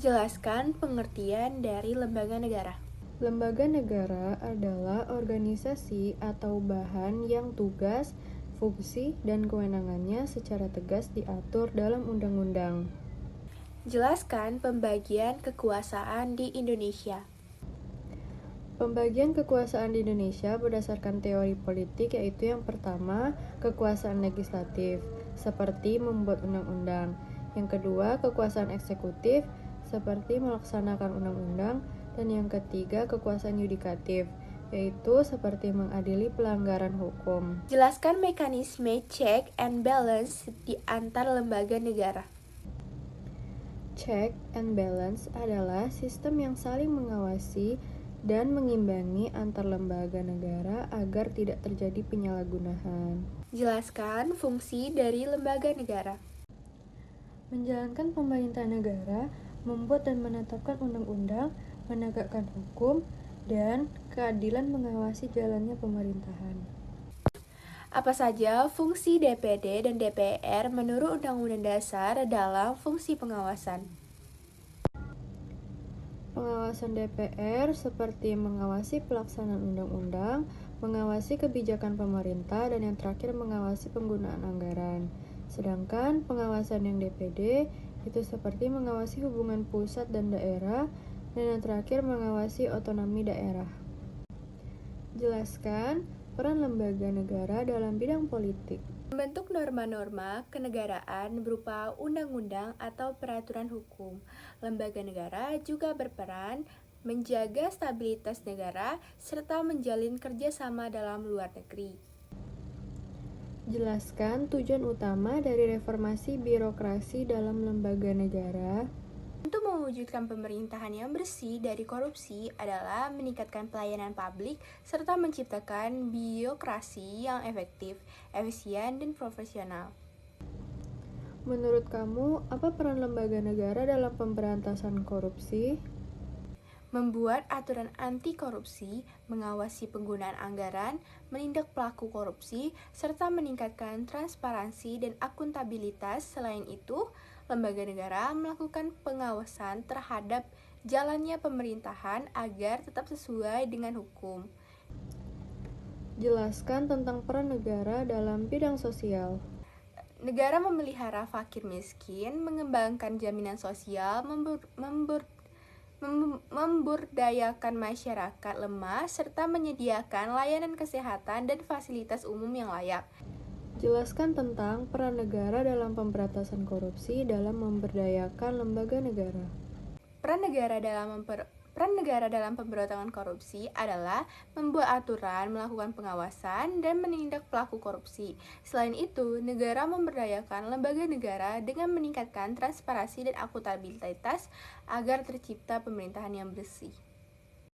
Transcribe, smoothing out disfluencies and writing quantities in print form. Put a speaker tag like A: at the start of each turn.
A: Jelaskan pengertian dari lembaga negara.
B: Lembaga negara adalah organisasi atau bahan yang tugas, fungsi, dan kewenangannya secara tegas diatur dalam undang-undang.
A: Jelaskan pembagian kekuasaan di Indonesia.
B: Pembagian kekuasaan di Indonesia berdasarkan teori politik yaitu yang pertama, kekuasaan legislatif, seperti membuat undang-undang. Yang kedua, kekuasaan eksekutif, seperti melaksanakan undang-undang. Dan yang ketiga, kekuasaan yudikatif, yaitu seperti mengadili pelanggaran hukum.
A: Jelaskan mekanisme check and balance di antar lembaga negara.
B: Check and balance adalah sistem yang saling mengawasi dan mengimbangi antar lembaga negara agar tidak terjadi penyalahgunaan.
A: Jelaskan fungsi dari lembaga negara.
B: Menjalankan pemerintahan negara, membuat dan menetapkan undang-undang, menegakkan hukum, dan keadilan mengawasi jalannya pemerintahan.
A: Apa saja fungsi DPD dan DPR menurut Undang-Undang Dasar dalam fungsi pengawasan?
B: Pengawasan DPR seperti mengawasi pelaksanaan undang-undang, mengawasi kebijakan pemerintah, dan yang terakhir mengawasi penggunaan anggaran. Sedangkan pengawasan yang DPD itu seperti mengawasi hubungan pusat dan daerah, dan yang terakhir mengawasi otonomi daerah. Jelaskan peran lembaga negara dalam bidang politik.
A: Membentuk norma-norma kenegaraan berupa undang-undang atau peraturan hukum. Lembaga negara juga berperan menjaga stabilitas negara serta menjalin kerjasama dalam luar negeri.
B: Jelaskan tujuan utama dari reformasi birokrasi dalam lembaga negara.
A: Untuk mewujudkan pemerintahan yang bersih dari korupsi adalah meningkatkan pelayanan publik serta menciptakan birokrasi yang efektif, efisien, dan profesional.
B: Menurut kamu, apa peran lembaga negara dalam pemberantasan korupsi?
A: Membuat aturan anti korupsi, mengawasi penggunaan anggaran, menindak pelaku korupsi, serta meningkatkan transparansi dan akuntabilitas. Selain itu, lembaga negara melakukan pengawasan terhadap jalannya pemerintahan agar tetap sesuai dengan hukum.
B: Jelaskan tentang peran negara dalam bidang sosial.
A: Negara memelihara fakir miskin, mengembangkan jaminan sosial, memberdayakan masyarakat lemah, serta menyediakan layanan kesehatan dan fasilitas umum yang layak.
B: Jelaskan tentang peran negara dalam pemberantasan korupsi dalam memberdayakan lembaga negara.
A: Peran negara dalam pemberantasan korupsi adalah membuat aturan, melakukan pengawasan, dan menindak pelaku korupsi. Selain itu, negara memberdayakan lembaga negara dengan meningkatkan transparansi dan akuntabilitas agar tercipta pemerintahan yang bersih.